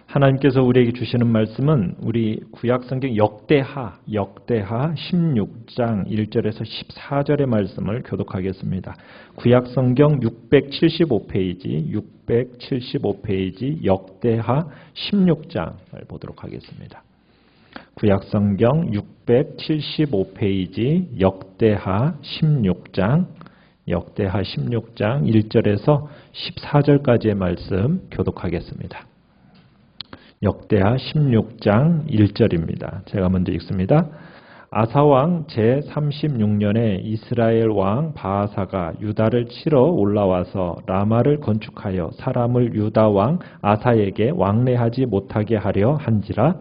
하나님께서 우리에게 주시는 말씀은 우리 구약성경 역대하 16장 1절에서 14절의 말씀을 교독하겠습니다. 구약성경 675페이지 역대하 16장을 보도록 하겠습니다. 구약성경 675페이지 역대하 16장 1절에서 14절까지의 말씀 교독하겠습니다. 역대하 16장 1절입니다. 제가 먼저 읽습니다. 아사왕 제36년에 이스라엘 왕 바아사가 유다를 치러 올라와서 라마를 건축하여 사람을 유다 왕 아사에게 왕래하지 못하게 하려 한지라.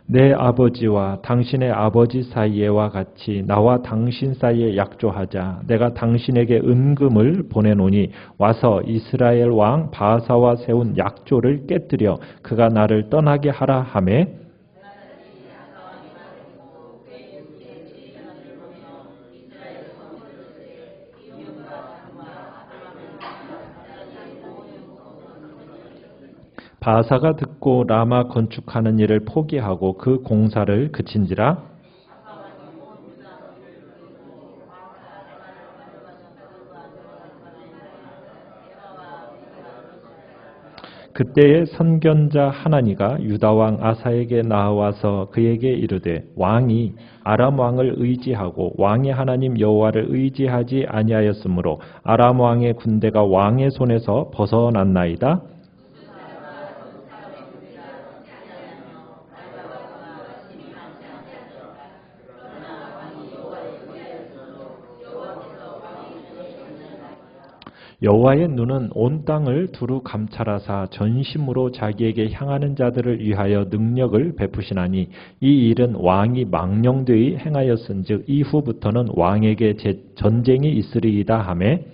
내 아버지와 당신의 아버지 사이에와 같이 나와 당신 사이에 약조하자. 내가 당신에게 은금을 보내노니 와서 이스라엘 왕 바아사와 세운 약조를 깨뜨려 그가 나를 떠나게 하라 하매. 바아사가 듣고 라마 건축하는 일을 포기하고 그 공사를 그친지라. 그때의 선견자 하나니가 유다 왕 아사에게 나와서 그에게 이르되 왕이 아람 왕을 의지하고 왕의 하나님 여호와를 의지하지 아니하였으므로 아람 왕의 군대가 왕의 손에서 벗어났나이다. 여호와의 눈은 온 땅을 두루 감찰하사 전심으로 자기에게 향하는 자들을 위하여 능력을 베푸시나니 이 일은 왕이 망령되이 행하였은즉 이후부터는 왕에게 전쟁이 있으리이다 하매.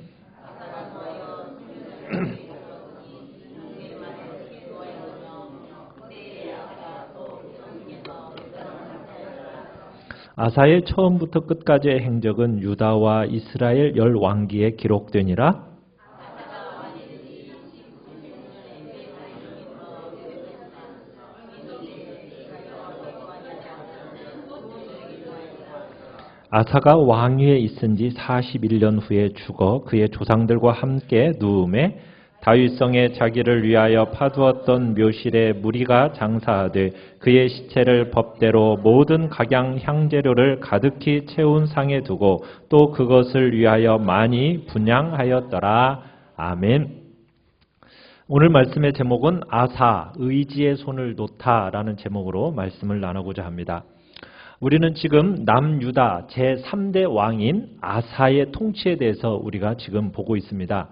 아사의 처음부터 끝까지의 행적은 유다와 이스라엘 열 왕기에 기록되니라. 아사가 왕위에 있은 지 41년 후에 죽어 그의 조상들과 함께 누움에 다윗성에 자기를 위하여 파두었던 묘실에 무리가 장사하되 그의 시체를 법대로 모든 각양 향재료를 가득히 채운 상에 두고 또 그것을 위하여 많이 분향하였더라. 아멘. 오늘 말씀의 제목은 아사, 의지의 손을 놓다라는 제목으로 말씀을 나누고자 합니다. 우리는 지금 남유다 제3대 왕인 아사의 통치에 대해서 우리가 지금 보고 있습니다.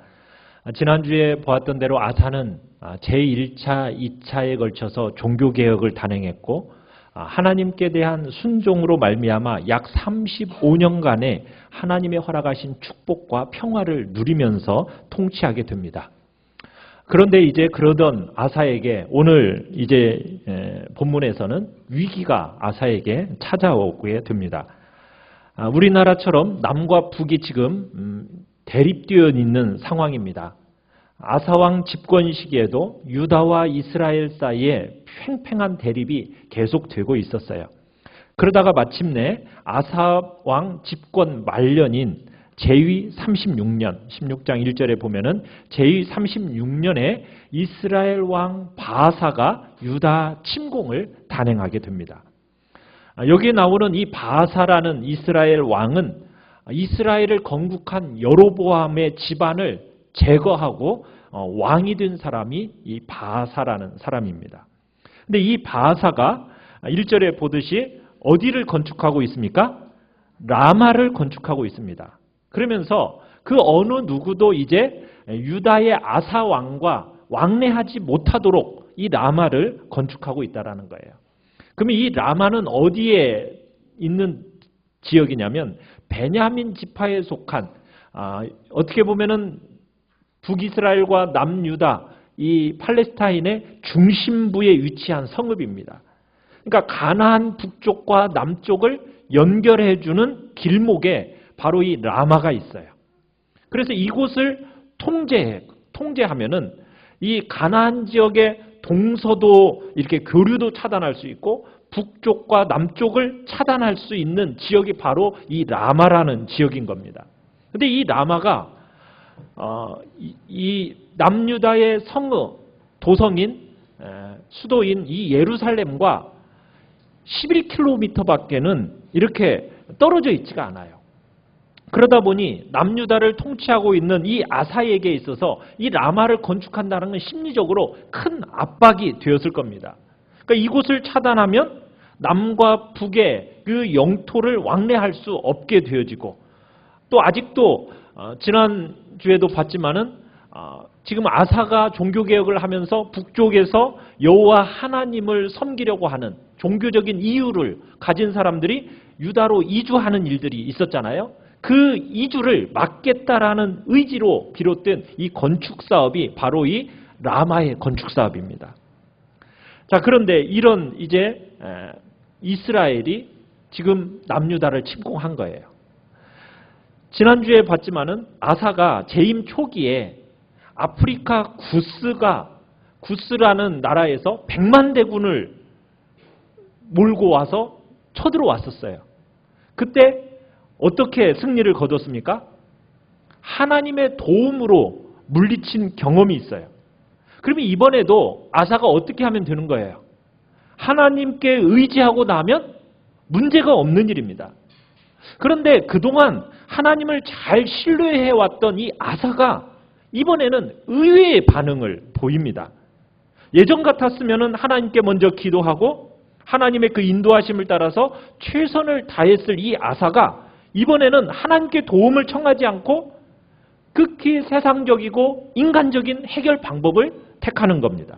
지난주에 보았던 대로 아사는 제1차, 2차에 걸쳐서 종교개혁을 단행했고 하나님께 대한 순종으로 말미암아 약 35년간의 하나님의 허락하신 축복과 평화를 누리면서 통치하게 됩니다. 그런데 이제 그러던 아사에게 오늘 이제 본문에서는 위기가 아사에게 찾아오게 됩니다. 우리나라처럼 남과 북이 지금 대립되어 있는 상황입니다. 아사왕 집권 시기에도 유다와 이스라엘 사이에 팽팽한 대립이 계속되고 있었어요. 그러다가 마침내 아사왕 집권 말년인 제위 36년 16장 1절에 보면은 제위 36년에 이스라엘 왕 바아사가 유다 침공을 단행하게 됩니다. 여기에 나오는 이 바아사라는 이스라엘 왕은 이스라엘을 건국한 여로보암의 집안을 제거하고 왕이 된 사람이 이 바아사라는 사람입니다. 근데 이 바아사가 1절에 보듯이 어디를 건축하고 있습니까? 라마를 건축하고 있습니다. 그러면서 그 어느 누구도 이제 유다의 아사 왕과 왕래하지 못하도록 이 라마를 건축하고 있다라는 거예요. 그러면 이 라마는 어디에 있는 지역이냐면 베냐민 지파에 속한 어떻게 보면은 북이스라엘과 남유다 이 팔레스타인의 중심부에 위치한 성읍입니다. 그러니까 가나안 북쪽과 남쪽을 연결해 주는 길목에 바로 이 라마가 있어요. 그래서 이곳을 통제하면은 이 가나안 지역의 동서도 이렇게 교류도 차단할 수 있고 북쪽과 남쪽을 차단할 수 있는 지역이 바로 이 라마라는 지역인 겁니다. 근데 이 라마가 이 남유다의 도성인 수도인 이 예루살렘과 11km밖에는 이렇게 떨어져 있지가 않아요. 그러다 보니 남유다를 통치하고 있는 이 아사에게 있어서 이 라마를 건축한다는 건 심리적으로 큰 압박이 되었을 겁니다. 그러니까 이곳을 차단하면 남과 북의 그 영토를 왕래할 수 없게 되어지고, 또 아직도 지난주에도 봤지만은 지금 아사가 종교개혁을 하면서 북쪽에서 여호와 하나님을 섬기려고 하는 종교적인 이유를 가진 사람들이 유다로 이주하는 일들이 있었잖아요. 그 이주를 막겠다라는 의지로 비롯된 이 건축 사업이 바로 이 라마의 건축 사업입니다. 자, 그런데 이런 이제 이스라엘이 지금 남유다를 침공한 거예요. 지난주에 봤지만은 아사가 재임 초기에 아프리카 구스라는 나라에서 100만 대군을 몰고 와서 쳐들어왔었어요. 그때 어떻게 승리를 거뒀습니까? 하나님의 도움으로 물리친 경험이 있어요. 그러면 이번에도 아사가 어떻게 하면 되는 거예요? 하나님께 의지하고 나면 문제가 없는 일입니다. 그런데 그동안 하나님을 잘 신뢰해왔던 이 아사가 이번에는 의외의 반응을 보입니다. 예전 같았으면 하나님께 먼저 기도하고 하나님의 그 인도하심을 따라서 최선을 다했을 이 아사가 이번에는 하나님께 도움을 청하지 않고 극히 세상적이고 인간적인 해결 방법을 택하는 겁니다.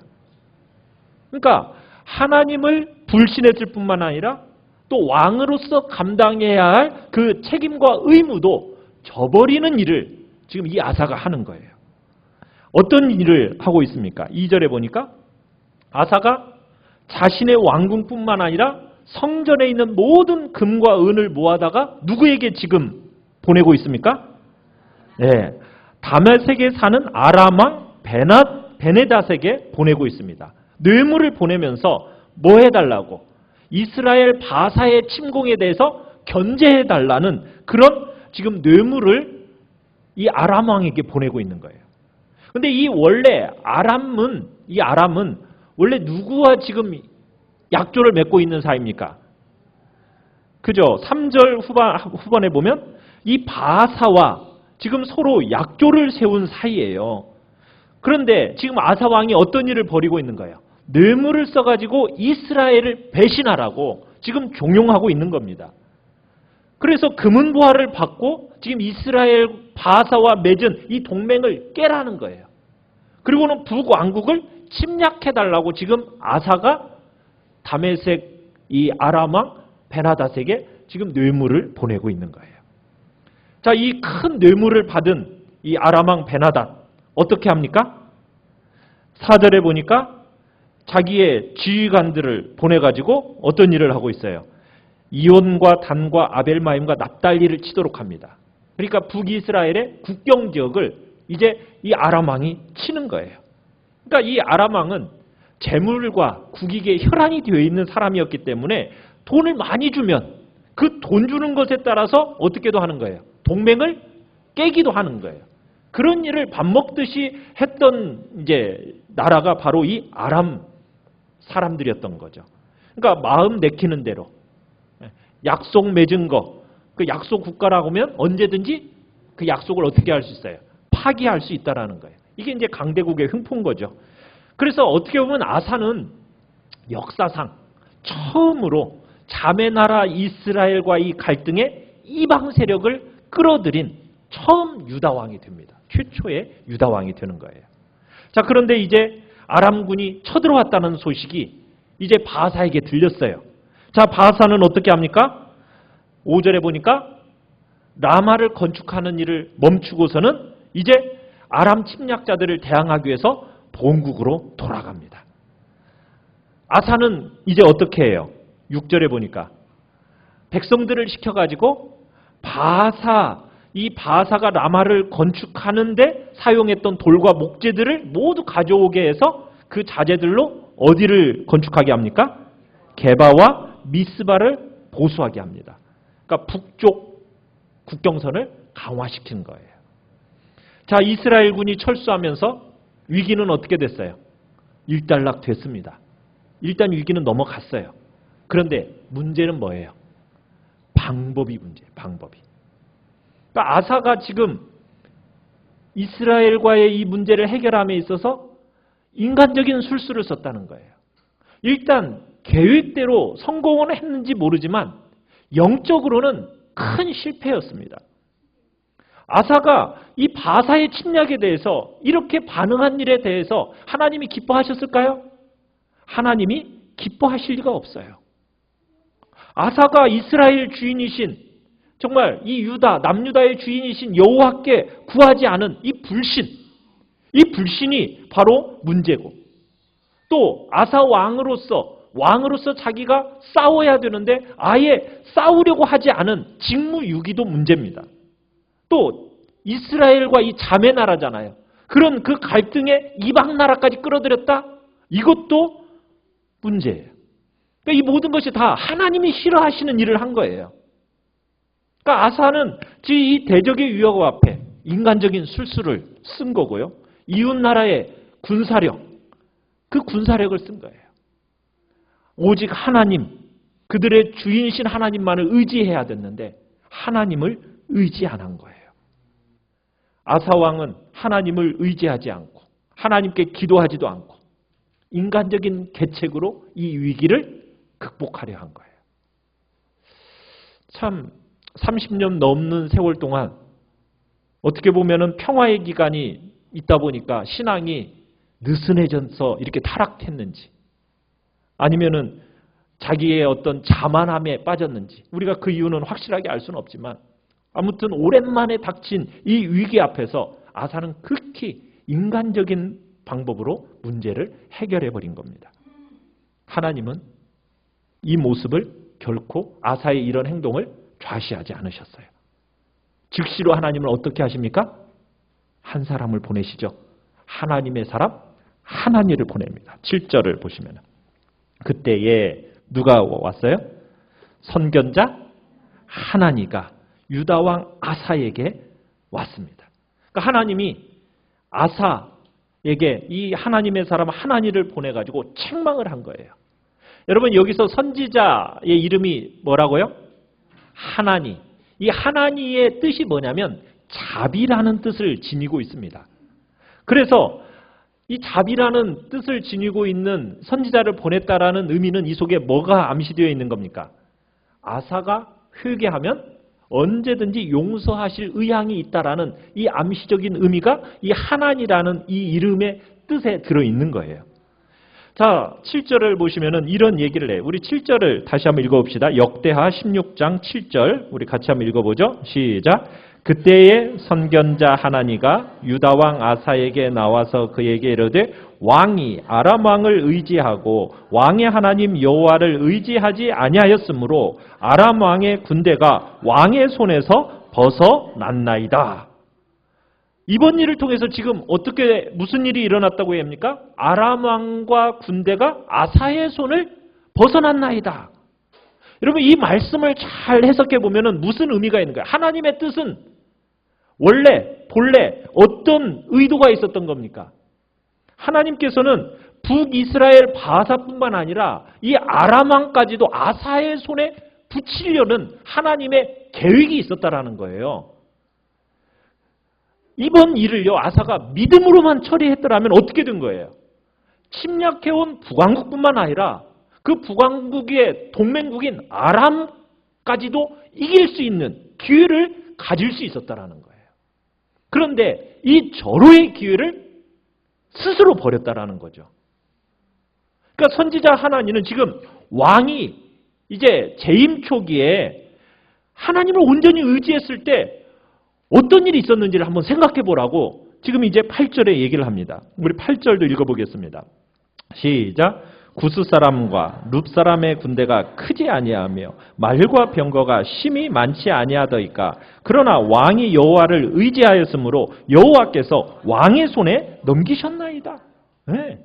그러니까 하나님을 불신했을 뿐만 아니라 또 왕으로서 감당해야 할 그 책임과 의무도 저버리는 일을 지금 이 아사가 하는 거예요. 어떤 일을 하고 있습니까? 2절에 보니까 아사가 자신의 왕궁뿐만 아니라 성전에 있는 모든 금과 은을 모아다가 누구에게 지금 보내고 있습니까? 네, 다메섹에 사는 아람 왕 베네닷에게 보내고 있습니다. 뇌물을 보내면서 뭐 해달라고? 이스라엘 바사의 침공에 대해서 견제해달라는 그런 지금 뇌물을 이 아람 왕에게 보내고 있는 거예요. 근데 이 아람은 원래 누구와 지금 약조를 맺고 있는 사이입니까? 그죠? 3절 후반에 보면 이 바사와 지금 서로 약조를 세운 사이예요. 그런데 지금 아사 왕이 어떤 일을 벌이고 있는 거예요? 뇌물을 써가지고 이스라엘을 배신하라고 지금 종용하고 있는 겁니다. 그래서 금은보화를 받고 지금 이스라엘 바사와 맺은 이 동맹을 깨라는 거예요. 그리고는 북왕국을 침략해달라고 지금 아사가 다메섹 이 아람 왕 베나닷에게 지금 뇌물을 보내고 있는 거예요. 자, 이 큰 뇌물을 받은 이 아람 왕 베나닷 어떻게 합니까? 4절에 보니까 자기의 지휘관들을 보내가지고 어떤 일을 하고 있어요? 이온과 단과 아벨마임과 납달리를 치도록 합니다. 그러니까 북이스라엘의 국경 지역을 이제 이 아람 왕이 치는 거예요. 그러니까 이 아람 왕은 재물과 국익에 혈안이 되어 있는 사람이었기 때문에 돈을 많이 주면 그 돈 주는 것에 따라서 어떻게도 하는 거예요. 동맹을 깨기도 하는 거예요. 그런 일을 밥 먹듯이 했던 이제 나라가 바로 이 아람 사람들이었던 거죠. 그러니까 마음 내키는 대로 약속 맺은 거, 그 약속 국가라고 하면 언제든지 그 약속을 어떻게 할 수 있어요? 파기할 수 있다라는 거예요. 이게 이제 강대국의 흉포인 거죠. 그래서 어떻게 보면 아사는 역사상 처음으로 자매나라 이스라엘과 이 갈등에 이방 세력을 끌어들인 처음 유다왕이 됩니다. 최초의 유다왕이 되는 거예요. 자, 그런데 이제 아람군이 쳐들어왔다는 소식이 이제 바사에게 들렸어요. 자, 바사는 어떻게 합니까? 5절에 보니까 라마를 건축하는 일을 멈추고서는 이제 아람 침략자들을 대항하기 위해서 본국으로 돌아갑니다. 아사는 이제 어떻게 해요? 6절에 보니까 백성들을 시켜가지고 이 바사가 라마를 건축하는데 사용했던 돌과 목재들을 모두 가져오게 해서 그 자재들로 어디를 건축하게 합니까? 게바와 미스바를 보수하게 합니다. 그러니까 북쪽 국경선을 강화시킨 거예요. 자, 이스라엘군이 철수하면서 위기는 어떻게 됐어요? 일단락 됐습니다. 일단 위기는 넘어갔어요. 그런데 문제는 뭐예요? 방법이 문제예요. 방법이. 그러니까 아사가 지금 이스라엘과의 이 문제를 해결함에 있어서 인간적인 술수를 썼다는 거예요. 일단 계획대로 성공은 했는지 모르지만 영적으로는 큰 실패였습니다. 아사가 이 바사의 침략에 대해서 이렇게 반응한 일에 대해서 하나님이 기뻐하셨을까요? 하나님이 기뻐하실 리가 없어요. 아사가 이스라엘 주인이신, 정말 이 유다, 남유다의 주인이신 여호와께 구하지 않은 이 불신이 바로 문제고, 또 아사 왕으로서 자기가 싸워야 되는데 아예 싸우려고 하지 않은 직무유기도 문제입니다. 또 이스라엘과 이 자매 나라잖아요. 그런 그 갈등에 이방 나라까지 끌어들였다? 이것도 문제예요. 그러니까 이 모든 것이 다 하나님이 싫어하시는 일을 한 거예요. 그러니까 아사는 이 대적의 위협 앞에 인간적인 술수를 쓴 거고요. 이웃 나라의 군사력, 그 군사력을 쓴 거예요. 오직 하나님, 그들의 주인이신 하나님만을 의지해야 됐는데 하나님을 의지 안 한 거예요. 아사 왕은 하나님을 의지하지 않고 하나님께 기도하지도 않고 인간적인 계책으로 이 위기를 극복하려 한 거예요. 참 30년 넘는 세월 동안 어떻게 보면은 평화의 기간이 있다 보니까 신앙이 느슨해져서 이렇게 타락했는지, 아니면은 자기의 어떤 자만함에 빠졌는지 우리가 그 이유는 확실하게 알 수는 없지만, 아무튼 오랜만에 닥친 이 위기 앞에서 아사는 극히 인간적인 방법으로 문제를 해결해 버린 겁니다. 하나님은 이 모습을 결코 아사의 이런 행동을 좌시하지 않으셨어요. 즉시로 하나님은 어떻게 하십니까? 한 사람을 보내시죠. 하나님의 사람 하나니를 보냅니다. 7절을 보시면 그때에 누가 왔어요? 선견자 하나니가 유다 왕 아사에게 왔습니다. 그러니까 하나님이 아사에게 이 하나님의 사람 하나니를 보내가지고 책망을 한 거예요. 여러분, 여기서 선지자의 이름이 뭐라고요? 하나니. 이 하나니의 뜻이 뭐냐면 자비라는 뜻을 지니고 있습니다. 그래서 이 자비라는 뜻을 지니고 있는 선지자를 보냈다라는 의미는 이 속에 뭐가 암시되어 있는 겁니까? 아사가 회개하면 언제든지 용서하실 의향이 있다라는 이 암시적인 의미가 이 하나니라는 이 이름의 뜻에 들어있는 거예요. 자, 7절을 보시면은 이런 얘기를 해요. 우리 7절을 다시 한번 읽어봅시다. 역대하 16장 7절 우리 같이 한번 읽어보죠. 시작. 그때에 선견자 하나니가 유다 왕 아사에게 나와서 그에게 이르되 왕이 아람 왕을 의지하고 왕의 하나님 여호와를 의지하지 아니하였으므로 아람 왕의 군대가 왕의 손에서 벗어났나이다. 이번 일을 통해서 지금 무슨 일이 일어났다고 합니까? 아람 왕과 군대가 아사의 손을 벗어났나이다. 여러분, 이 말씀을 잘 해석해 보면은 무슨 의미가 있는 거예요? 하나님의 뜻은 본래 어떤 의도가 있었던 겁니까? 하나님께서는 북이스라엘 바사뿐만 아니라 이 아람 왕까지도 아사의 손에 붙이려는 하나님의 계획이 있었다라는 거예요. 이번 일을요, 아사가 믿음으로만 처리했더라면 어떻게 된 거예요? 침략해온 북왕국뿐만 아니라 그 북왕국의 동맹국인 아람까지도 이길 수 있는 기회를 가질 수 있었다라는 거예요. 그런데 이 절호의 기회를 스스로 버렸다라는 거죠. 그러니까 선지자 하나니는 지금 왕이 이제 재임 초기에 하나님을 온전히 의지했을 때 어떤 일이 있었는지를 한번 생각해 보라고 지금 이제 8절에 얘기를 합니다. 우리 8절도 읽어보겠습니다. 시작. 구스 사람과 룹 사람의 군대가 크지 아니하며 말과 병거가 심히 많지 아니하더이까. 그러나 왕이 여호와를 의지하였으므로 여호와께서 왕의 손에 넘기셨나이다. 네.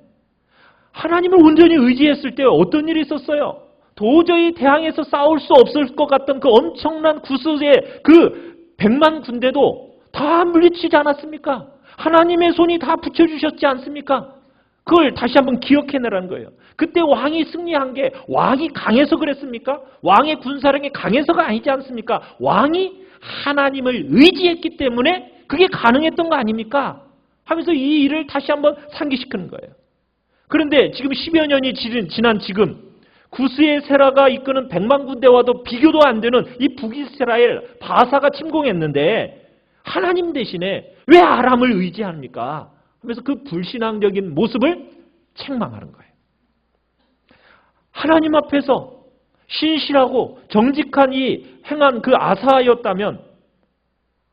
하나님을 온전히 의지했을 때 어떤 일이 있었어요? 도저히 대항해서 싸울 수 없을 것 같던 그 엄청난 구스의 그 100만 군대도 다 물리치지 않았습니까? 하나님의 손이 다 붙여주셨지 않습니까? 그걸 다시 한번 기억해내라는 거예요. 그때 왕이 승리한 게 왕이 강해서 그랬습니까? 왕의 군사력이 강해서가 아니지 않습니까? 왕이 하나님을 의지했기 때문에 그게 가능했던 거 아닙니까? 하면서 이 일을 다시 한번 상기시키는 거예요. 그런데 지금 10여 년이 지난 지금 구스의 세라가 이끄는 100만 군대와도 비교도 안 되는 이 북이스라엘 바사가 침공했는데 하나님 대신에 왜 아람을 의지합니까? 하면서 그 불신앙적인 모습을 책망하는 거예요. 하나님 앞에서 신실하고 정직한 이 행한 그 아사였다면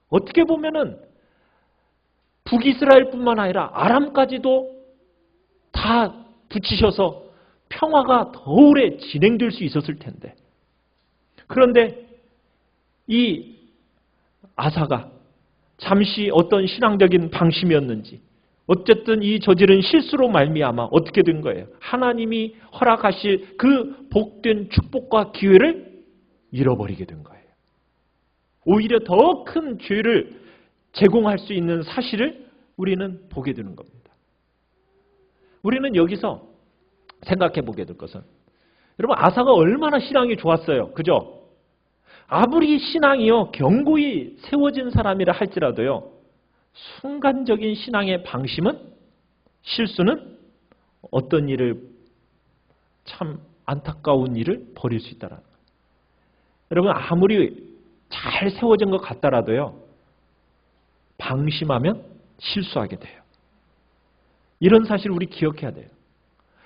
어떻게 보면은 북이스라엘뿐만 아니라 아람까지도 다 붙이셔서 평화가 더 오래 진행될 수 있었을 텐데. 그런데 이 아사가 잠시 어떤 신앙적인 방심이었는지 어쨌든 이 저지른 실수로 말미암아 어떻게 된 거예요? 하나님이 허락하실 그 복된 축복과 기회를 잃어버리게 된 거예요. 오히려 더 큰 죄를 제공할 수 있는 사실을 우리는 보게 되는 겁니다. 우리는 여기서 생각해 보게 될 것은 여러분 아사가 얼마나 신앙이 좋았어요. 그죠? 아무리 신앙이요 견고히 세워진 사람이라 할지라도요 순간적인 신앙의 방심은 실수는 어떤 일을 참 안타까운 일을 벌일 수 있다라는 거예요. 여러분 아무리 잘 세워진 것 같더라도요 방심하면 실수하게 돼요. 이런 사실 우리 기억해야 돼요.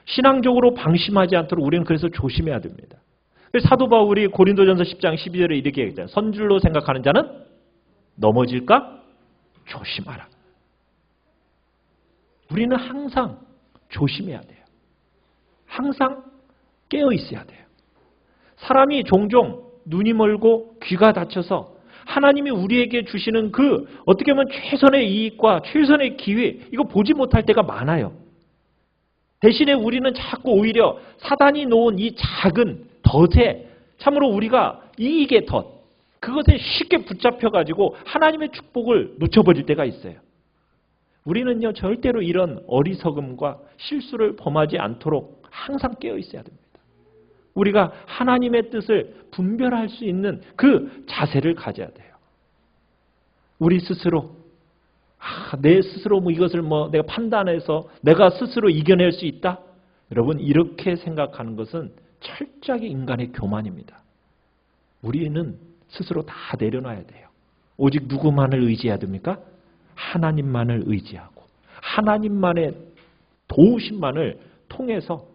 신앙적으로 방심하지 않도록 우리는 그래서 조심해야 됩니다. 사도 바울이 고린도전서 10장 12절에 이렇게 얘기했잖아요. 선줄로 생각하는 자는 넘어질까? 조심하라. 우리는 항상 조심해야 돼요. 항상 깨어 있어야 돼요. 사람이 종종 눈이 멀고 귀가 닫혀서 하나님이 우리에게 주시는 그 어떻게 보면 최선의 이익과 최선의 기회 이거 보지 못할 때가 많아요. 대신에 우리는 자꾸 오히려 사단이 놓은 이 작은 덫에 참으로 우리가 이익의 덫 그것에 쉽게 붙잡혀가지고 하나님의 축복을 놓쳐버릴 때가 있어요. 우리는요 절대로 이런 어리석음과 실수를 범하지 않도록 항상 깨어 있어야 됩니다. 우리가 하나님의 뜻을 분별할 수 있는 그 자세를 가져야 돼요. 우리 스스로 내 스스로 이것을 내가 판단해서 내가 스스로 이겨낼 수 있다? 여러분 이렇게 생각하는 것은 철저하게 인간의 교만입니다. 우리는 스스로 다 내려놔야 돼요. 오직 누구만을 의지해야 됩니까? 하나님만을 의지하고 하나님만의 도우심만을 통해서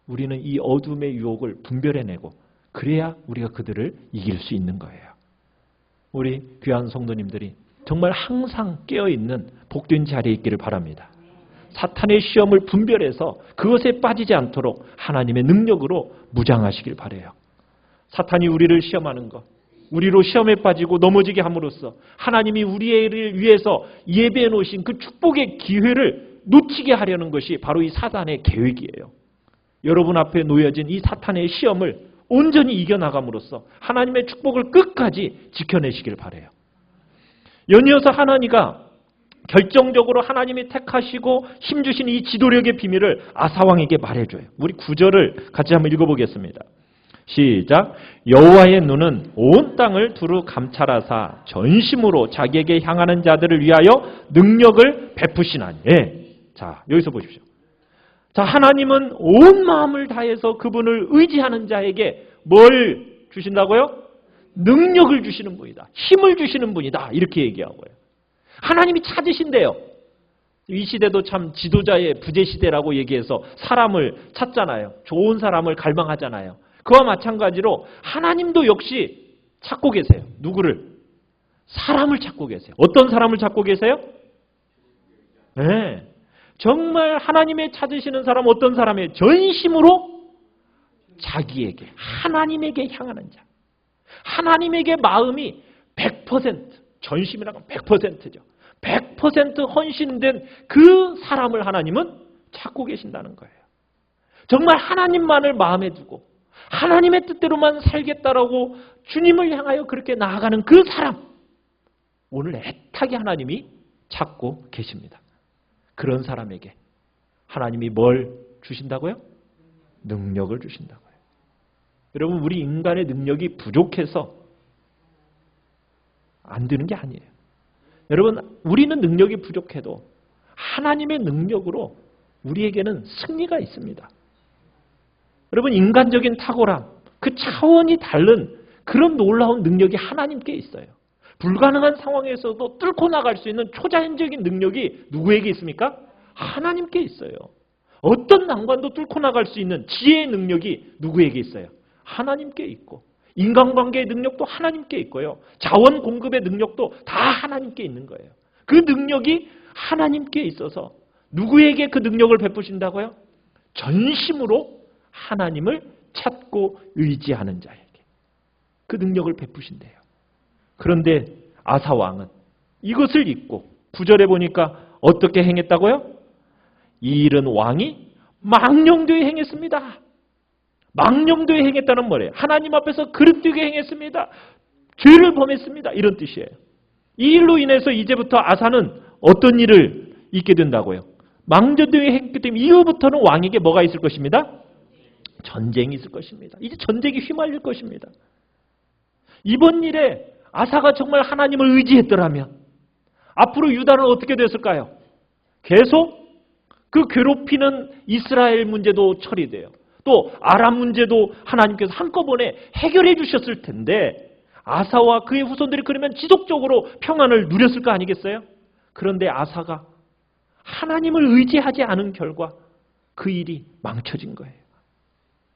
우리는 이 어둠의 유혹을 분별해내고 그래야 우리가 그들을 이길 수 있는 거예요. 우리 귀한 성도님들이 정말 항상 깨어있는 복된 자리에 있기를 바랍니다. 사탄의 시험을 분별해서 그것에 빠지지 않도록 하나님의 능력으로 무장하시길 바라요. 사탄이 우리를 시험하는 것, 우리로 시험에 빠지고 넘어지게 함으로써 하나님이 우리를 위해서 예배해 놓으신 그 축복의 기회를 놓치게 하려는 것이 바로 이 사탄의 계획이에요. 여러분 앞에 놓여진 이 사탄의 시험을 온전히 이겨나감으로써 하나님의 축복을 끝까지 지켜내시길 바라요. 연이어서 하나님과 결정적으로 하나님이 택하시고 힘주신 이 지도력의 비밀을 아사왕에게 말해줘요. 우리 9절을 같이 한번 읽어보겠습니다. 시작. 여호와의 눈은 온 땅을 두루 감찰하사 전심으로 자기에게 향하는 자들을 위하여 능력을 베푸시나니. 자, 여기서 보십시오. 자, 하나님은 온 마음을 다해서 그분을 의지하는 자에게 뭘 주신다고요? 능력을 주시는 분이다. 힘을 주시는 분이다. 이렇게 얘기하고요. 하나님이 찾으신대요. 이 시대도 참 지도자의 부재 시대라고 얘기해서 사람을 찾잖아요. 좋은 사람을 갈망하잖아요. 그와 마찬가지로 하나님도 역시 찾고 계세요. 누구를? 사람을 찾고 계세요. 어떤 사람을 찾고 계세요? 네. 정말 하나님의 찾으시는 사람 어떤 사람이에요? 전심으로 자기에게, 하나님에게 향하는 자. 하나님에게 마음이 100%, 전심이라고 하면 100%죠. 100% 헌신된 그 사람을 하나님은 찾고 계신다는 거예요. 정말 하나님만을 마음에 두고 하나님의 뜻대로만 살겠다라고 주님을 향하여 그렇게 나아가는 그 사람, 오늘 애타게 하나님이 찾고 계십니다. 그런 사람에게 하나님이 뭘 주신다고요? 능력을 주신다고요. 여러분, 우리 인간의 능력이 부족해서 안 되는 게 아니에요. 여러분, 우리는 능력이 부족해도 하나님의 능력으로 우리에게는 승리가 있습니다. 여러분, 인간적인 탁월함, 그 차원이 다른 그런 놀라운 능력이 하나님께 있어요. 불가능한 상황에서도 뚫고 나갈 수 있는 초자연적인 능력이 누구에게 있습니까? 하나님께 있어요. 어떤 난관도 뚫고 나갈 수 있는 지혜의 능력이 누구에게 있어요? 하나님께 있고, 인간관계의 능력도 하나님께 있고요. 자원 공급의 능력도 다 하나님께 있는 거예요. 그 능력이 하나님께 있어서 누구에게 그 능력을 베푸신다고요? 전심으로 하나님을 찾고 의지하는 자에게 그 능력을 베푸신대요. 그런데 아사 왕은 이것을 잊고 9절에 보니까 어떻게 행했다고요? 이 일은 왕이 망령되이 행했습니다. 망령되이 행했다는 뭐예요? 하나님 앞에서 그릇되게 행했습니다. 죄를 범했습니다. 이런 뜻이에요. 이 일로 인해서 이제부터 아사는 어떤 일을 잊게 된다고요? 망령되이 행했기 때문에 이후부터는 왕에게 뭐가 있을 것입니다? 전쟁이 있을 것입니다. 이제 전쟁이 휘말릴 것입니다. 이번 일에 아사가 정말 하나님을 의지했더라면 앞으로 유다는 어떻게 됐을까요? 계속 그 괴롭히는 이스라엘 문제도 처리돼요. 또 아람 문제도 하나님께서 한꺼번에 해결해 주셨을 텐데 아사와 그의 후손들이 그러면 지속적으로 평안을 누렸을 거 아니겠어요? 그런데 아사가 하나님을 의지하지 않은 결과 그 일이 망쳐진 거예요.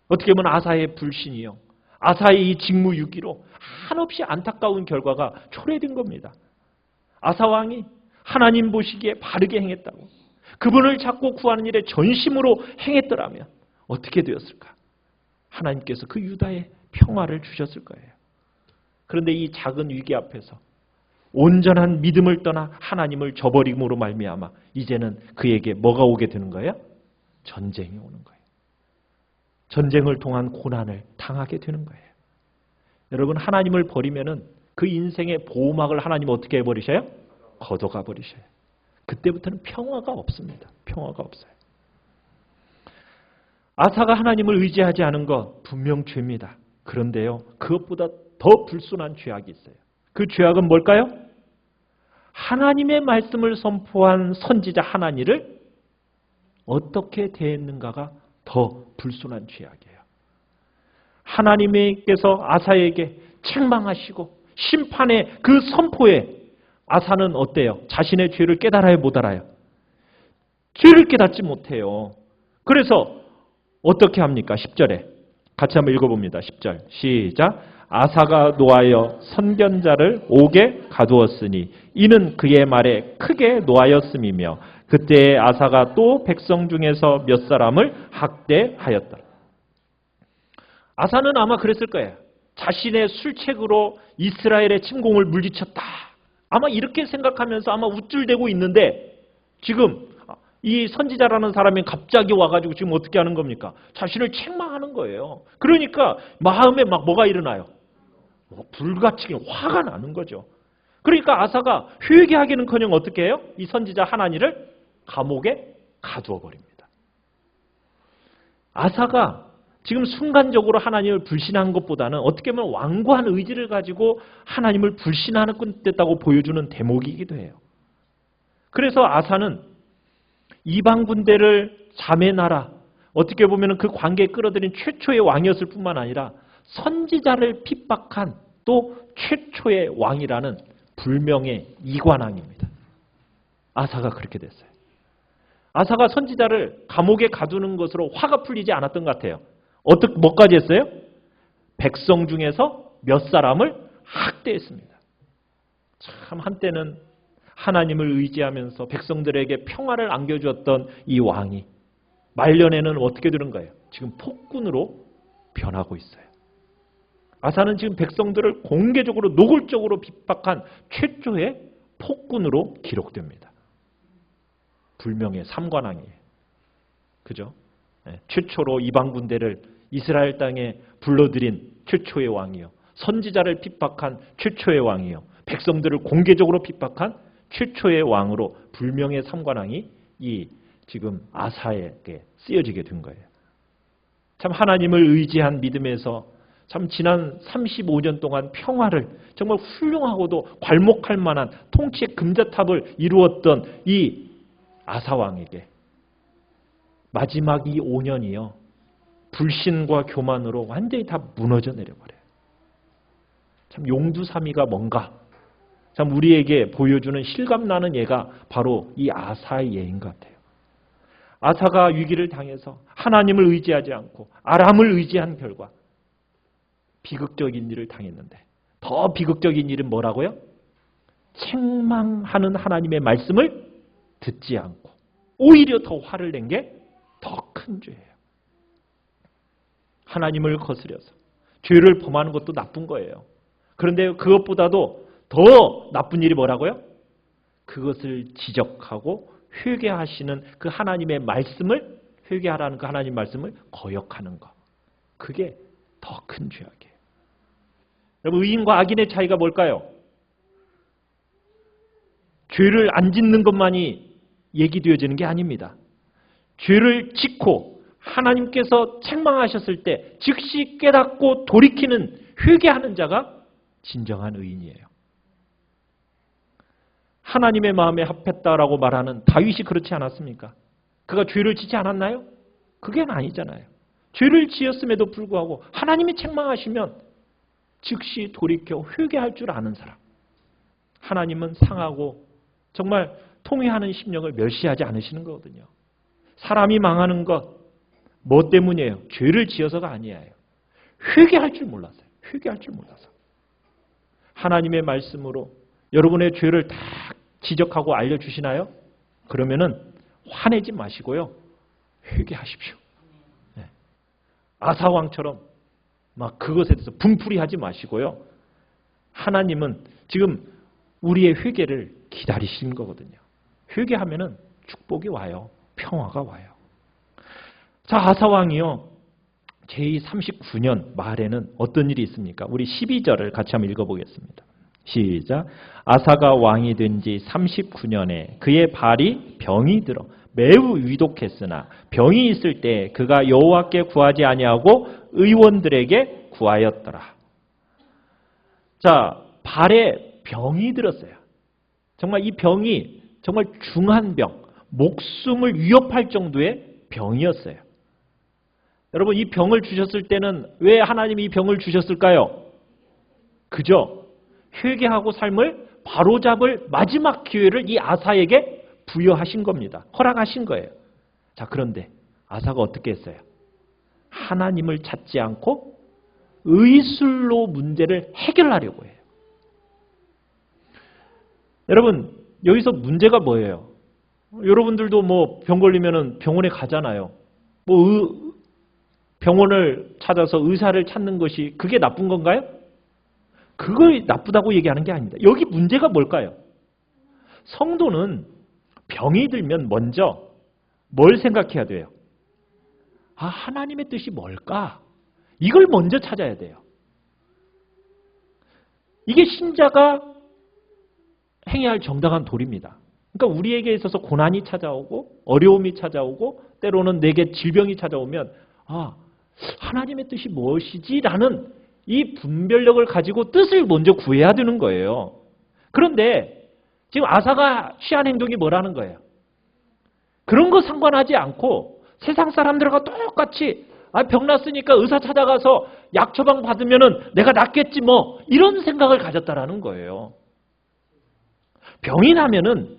어떻게 보면 아사의 불신이요, 아사의 이 직무유기로 한없이 안타까운 결과가 초래된 겁니다. 아사 왕이 하나님 보시기에 바르게 행했다고, 그분을 찾고 구하는 일에 전심으로 행했더라면 어떻게 되었을까? 하나님께서 그 유다에 평화를 주셨을 거예요. 그런데 이 작은 위기 앞에서 온전한 믿음을 떠나 하나님을 저버림으로 말미암아 이제는 그에게 뭐가 오게 되는 거예요? 전쟁이 오는 거예요. 전쟁을 통한 고난을 당하게 되는 거예요. 여러분, 하나님을 버리면은 그 인생의 보호막을 하나님 어떻게 해버리셔요? 걷어가 버리셔요. 그때부터는 평화가 없습니다. 평화가 없어요. 아사가 하나님을 의지하지 않은 것 분명 죄입니다. 그런데요, 그것보다 더 불순한 죄악이 있어요. 그 죄악은 뭘까요? 하나님의 말씀을 선포한 선지자 하나니를 어떻게 대했는가가 더 불순한 죄악이에요. 하나님께서 아사에게 책망하시고 심판의 그 선포에 아사는 어때요? 자신의 죄를 깨달아요, 못 알아요? 죄를 깨닫지 못해요. 그래서 어떻게 합니까? 10절에 같이 한번 읽어봅니다. 10절 시작. 아사가 노하여 선견자를 옥에 가두었으니 이는 그의 말에 크게 노하였음이며 그때 아사가 또 백성 중에서 몇 사람을 학대하였다. 아사는 아마 그랬을 거예요. 자신의 술책으로 이스라엘의 침공을 물리쳤다. 아마 이렇게 생각하면서 아마 우쭐대고 있는데 지금 이 선지자라는 사람이 갑자기 와가지고 지금 어떻게 하는 겁니까? 자신을 책망하는 거예요. 그러니까 마음에 막 뭐가 일어나요? 불같이 화가 나는 거죠. 그러니까 아사가 회개하기는커녕 어떻게 해요? 이 선지자 하나니를 감옥에 가두어 버립니다. 아사가 지금 순간적으로 하나님을 불신한 것보다는 어떻게 보면 완고한 의지를 가지고 하나님을 불신하는 듯했다고 보여주는 대목이기도 해요. 그래서 아사는 이방 군대를 자매 나라, 어떻게 보면 그 관계에 끌어들인 최초의 왕이었을 뿐만 아니라 선지자를 핍박한 또 최초의 왕이라는 불명의 이관왕입니다. 아사가 그렇게 됐어요. 아사가 선지자를 감옥에 가두는 것으로 화가 풀리지 않았던 것 같아요. 뭐까지 했어요? 백성 중에서 몇 사람을 학대했습니다. 참 한때는 하나님을 의지하면서 백성들에게 평화를 안겨주었던 이 왕이 말년에는 어떻게 되는 거예요? 지금 폭군으로 변하고 있어요. 아사는 지금 백성들을 공개적으로 노골적으로 핍박한 최초의 폭군으로 기록됩니다. 불명의 삼관왕이에요. 그죠? 네, 최초로 이방 군대를 이스라엘 땅에 불러들인 최초의 왕이요. 선지자를 핍박한 최초의 왕이요. 백성들을 공개적으로 핍박한 최초의 왕으로 불명의 삼관왕이 이 지금 아사에게 쓰여지게 된 거예요. 참 하나님을 의지한 믿음에서 참 지난 35년 동안 평화를 정말 훌륭하고도 괄목할 만한 통치의 금자탑을 이루었던 이 아사왕에게 마지막 이 5년이요. 불신과 교만으로 완전히 다 무너져 내려버려요. 참 용두사미가 뭔가 참 우리에게 보여주는 실감나는 예가 바로 이 아사의 예인 것 같아요. 아사가 위기를 당해서 하나님을 의지하지 않고 아람을 의지한 결과 비극적인 일을 당했는데 더 비극적인 일은 뭐라고요? 책망하는 하나님의 말씀을 듣지 않고 오히려 더 화를 낸 게 더 큰 죄예요. 하나님을 거스려서 죄를 범하는 것도 나쁜 거예요. 그런데 그것보다도 더 나쁜 일이 뭐라고요? 그것을 지적하고 회개하시는 그 하나님의 말씀을 회개하라는 그 하나님 말씀을 거역하는 것. 그게 더 큰 죄악이에요. 여러분 의인과 악인의 차이가 뭘까요? 죄를 안 짓는 것만이 얘기되어지는 게 아닙니다. 죄를 짓고 하나님께서 책망하셨을 때 즉시 깨닫고 돌이키는 회개하는 자가 진정한 의인이에요. 하나님의 마음에 합했다라고 말하는 다윗이 그렇지 않았습니까? 그가 죄를 짓지 않았나요? 그게 아니잖아요. 죄를 지었음에도 불구하고 하나님이 책망하시면 즉시 돌이켜 회개할 줄 아는 사람. 하나님은 상하고 정말 통회하는 심령을 멸시하지 않으시는 거거든요. 사람이 망하는 것 뭐 때문이에요? 죄를 지어서가 아니에요. 회개할 줄 몰랐어요. 회개할 줄 몰라서. 하나님의 말씀으로 여러분의 죄를 다 지적하고 알려주시나요? 그러면은 화내지 마시고요. 회개하십시오. 네. 아사왕처럼 막 그것에 대해서 분풀이하지 마시고요. 하나님은 지금 우리의 회개를 기다리시는 거거든요. 회개하면은 축복이 와요. 평화가 와요. 자, 아사왕이요. 제39년 말에는 어떤 일이 있습니까? 우리 12절을 같이 한번 읽어보겠습니다. 시작. 아사가 왕이 된 지 39년에 그의 발이 병이 들어 매우 위독했으나 병이 있을 때 그가 여호와께 구하지 아니하고 의원들에게 구하였더라. 자, 발에 병이 들었어요. 정말 이 병이 정말 중한 병, 목숨을 위협할 정도의 병이었어요. 여러분 이 병을 주셨을 때는 왜 하나님이 이 병을 주셨을까요? 그죠? 회개하고 삶을 바로잡을 마지막 기회를 이 아사에게 부여하신 겁니다. 허락하신 거예요. 자, 그런데 아사가 어떻게 했어요? 하나님을 찾지 않고 의술로 문제를 해결하려고 해요. 여러분 여기서 문제가 뭐예요? 여러분들도 뭐 병 걸리면은 병원에 가잖아요. 뭐 병원을 찾아서 의사를 찾는 것이 그게 나쁜 건가요? 그걸 나쁘다고 얘기하는 게 아닙니다. 여기 문제가 뭘까요? 성도는 병이 들면 먼저 뭘 생각해야 돼요? 아, 하나님의 뜻이 뭘까? 이걸 먼저 찾아야 돼요. 이게 신자가 행해야 할 정당한 도리입니다. 그러니까 우리에게 있어서 고난이 찾아오고 어려움이 찾아오고 때로는 내게 질병이 찾아오면 아, 하나님의 뜻이 무엇이지? 라는 이 분별력을 가지고 뜻을 먼저 구해야 되는 거예요. 그런데 지금 아사가 취한 행동이 뭐라는 거예요? 그런 거 상관하지 않고 세상 사람들과 똑같이 병 났으니까 의사 찾아가서 약 처방 받으면은 내가 낫겠지 뭐 이런 생각을 가졌다라는 거예요. 병이 나면은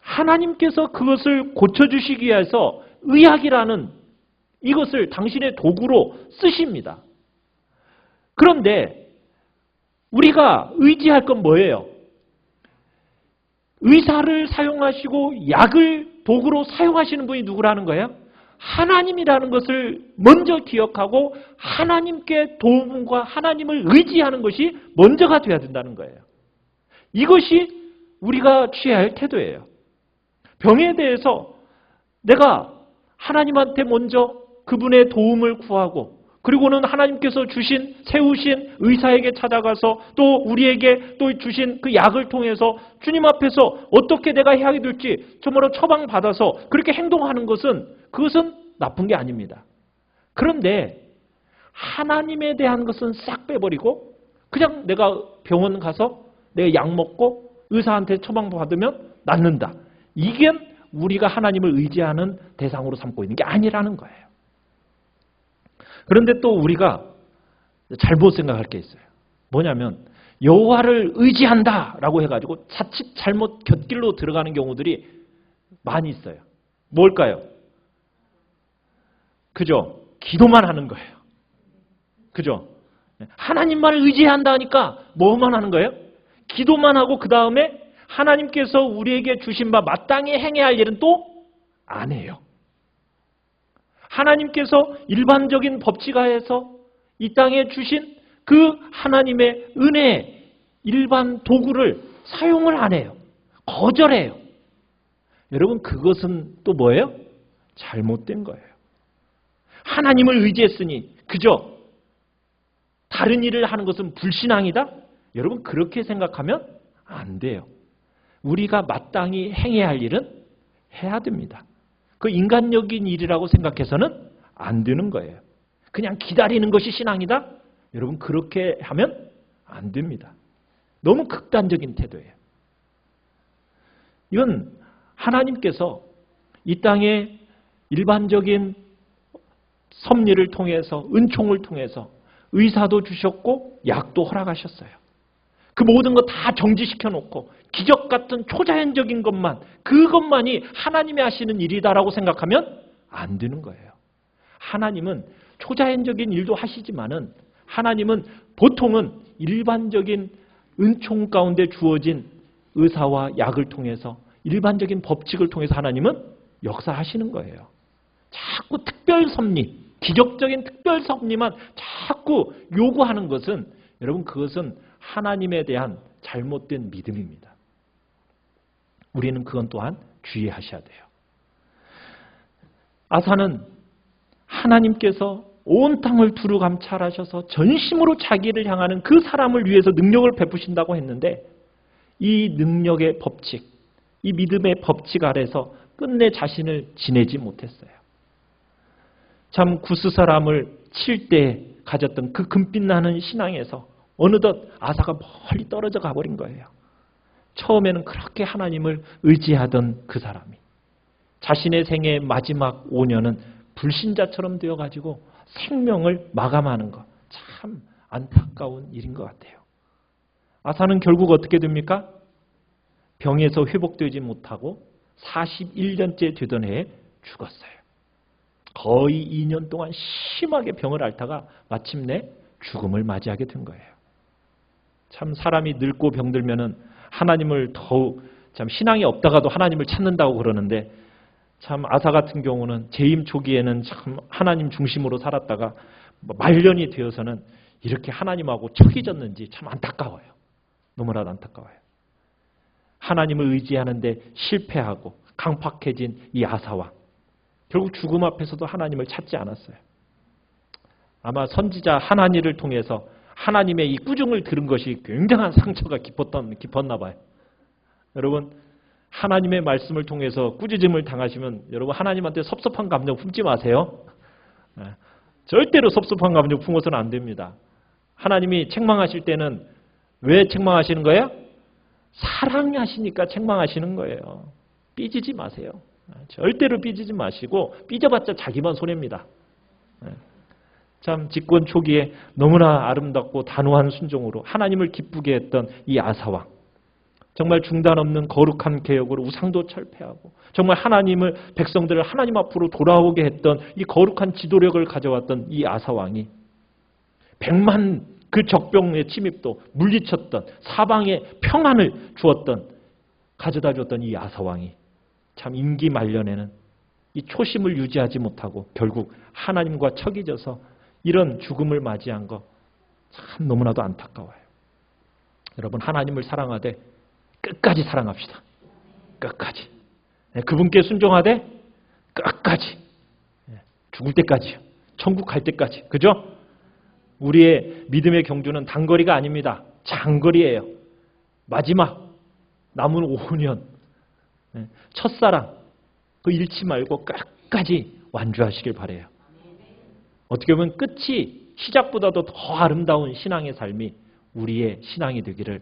하나님께서 그것을 고쳐주시기 위해서 의학이라는 이것을 당신의 도구로 쓰십니다. 그런데 우리가 의지할 건 뭐예요? 의사를 사용하시고 약을 도구로 사용하시는 분이 누구라는 거예요? 하나님이라는 것을 먼저 기억하고 하나님께 도움과 하나님을 의지하는 것이 먼저가 돼야 된다는 거예요. 이것이 우리가 취해야 할 태도예요. 병에 대해서 내가 하나님한테 먼저 그분의 도움을 구하고 그리고는 하나님께서 세우신 의사에게 찾아가서 또 우리에게 또 주신 그 약을 통해서 주님 앞에서 어떻게 내가 해야 될지 정말로 처방받아서 그렇게 행동하는 그것은 나쁜 게 아닙니다. 그런데 하나님에 대한 것은 싹 빼버리고 그냥 내가 병원 가서 내가 약 먹고 의사한테 처방받으면 낫는다. 이게 우리가 하나님을 의지하는 대상으로 삼고 있는 게 아니라는 거예요. 그런데 또 우리가 잘못 생각할 게 있어요. 뭐냐면 여호와를 의지한다라고 해가지고 자칫 잘못 곁길로 들어가는 경우들이 많이 있어요. 뭘까요? 그죠? 기도만 하는 거예요. 그죠? 하나님만을 의지해야 한다 하니까 뭐만 하는 거예요? 기도만 하고 그 다음에 하나님께서 우리에게 주신 바 마땅히 행해야 할 일은 또 안 해요. 하나님께서 일반적인 법칙하에서 이 땅에 주신 그 하나님의 은혜, 일반 도구를 사용을 안 해요. 거절해요. 여러분 그것은 또 뭐예요? 잘못된 거예요. 하나님을 의지했으니 그저 다른 일을 하는 것은 불신앙이다? 여러분 그렇게 생각하면 안 돼요. 우리가 마땅히 행해야 할 일은 해야 됩니다. 그 인간적인 일이라고 생각해서는 안 되는 거예요. 그냥 기다리는 것이 신앙이다? 여러분 그렇게 하면 안 됩니다. 너무 극단적인 태도예요. 이건 하나님께서 이 땅에 일반적인 섭리를 통해서 은총을 통해서 의사도 주셨고 약도 허락하셨어요. 그 모든 거 다 정지시켜 놓고 기적 같은 초자연적인 그것만이 하나님이 하시는 일이다라고 생각하면 안 되는 거예요. 하나님은 초자연적인 일도 하시지만은 하나님은 보통은 일반적인 은총 가운데 주어진 의사와 약을 통해서 일반적인 법칙을 통해서 하나님은 역사하시는 거예요. 자꾸 특별 섭리, 기적적인 특별 섭리만 자꾸 요구하는 것은 여러분 그것은 하나님에 대한 잘못된 믿음입니다. 우리는 그건 또한 주의하셔야 돼요. 아사는 하나님께서 온 땅을 두루 감찰하셔서 전심으로 자기를 향하는 그 사람을 위해서 능력을 베푸신다고 했는데 이 능력의 법칙, 이 믿음의 법칙 아래서 끝내 자신을 지내지 못했어요. 참 구스 사람을 칠 때 가졌던 그 금빛 나는 신앙에서 어느덧 아사가 멀리 떨어져 가버린 거예요. 처음에는 그렇게 하나님을 의지하던 그 사람이 자신의 생애의 마지막 5년은 불신자처럼 되어가지고 생명을 마감하는 것, 참 안타까운 일인 것 같아요. 아사는 결국 어떻게 됩니까? 병에서 회복되지 못하고 41년째 되던 해에 죽었어요. 거의 2년 동안 심하게 병을 앓다가 마침내 죽음을 맞이하게 된 거예요. 참 사람이 늙고 병들면은 하나님을 더욱 참 신앙이 없다가도 하나님을 찾는다고 그러는데 참 아사 같은 경우는 재임 초기에는 참 하나님 중심으로 살았다가 말년이 되어서는 이렇게 하나님하고 척이 졌는지 참 안타까워요. 너무나도 안타까워요. 하나님을 의지하는데 실패하고 강팍해진 이 아사와 결국 죽음 앞에서도 하나님을 찾지 않았어요. 아마 선지자 하나니를 통해서 하나님의 이 꾸중을 들은 것이 굉장한 상처가 깊었나 봐요. 여러분 하나님의 말씀을 통해서 꾸짖음을 당하시면 여러분 하나님한테 섭섭한 감정 품지 마세요. 절대로 섭섭한 감정 품어서는 안 됩니다. 하나님이 책망하실 때는 왜 책망하시는 거예요? 사랑하시니까 책망하시는 거예요. 삐지지 마세요. 절대로 삐지지 마시고 삐져봤자 자기만 손해입니다. 참 집권 초기에 너무나 아름답고 단호한 순종으로 하나님을 기쁘게 했던 이 아사왕, 정말 중단 없는 거룩한 개혁으로 우상도 철폐하고 정말 하나님을 백성들을 하나님 앞으로 돌아오게 했던 이 거룩한 지도력을 가져왔던 이 아사왕이 100만 그 적병의 침입도 물리쳤던 사방에 평안을 주었던 가져다 줬던 이 아사왕이 참 임기 말년에는 이 초심을 유지하지 못하고 결국 하나님과 척이 져서 이런 죽음을 맞이한 거 참 너무나도 안타까워요. 여러분, 하나님을 사랑하되 끝까지 사랑합시다. 끝까지. 그분께 순종하되 끝까지. 죽을 때까지요. 천국 갈 때까지. 그죠? 우리의 믿음의 경주는 단거리가 아닙니다. 장거리예요. 마지막 남은 5년 첫사랑 그 잃지 말고 끝까지 완주하시길 바라요. 어떻게 보면 끝이 시작보다도 더 아름다운 신앙의 삶이 우리의 신앙이 되기를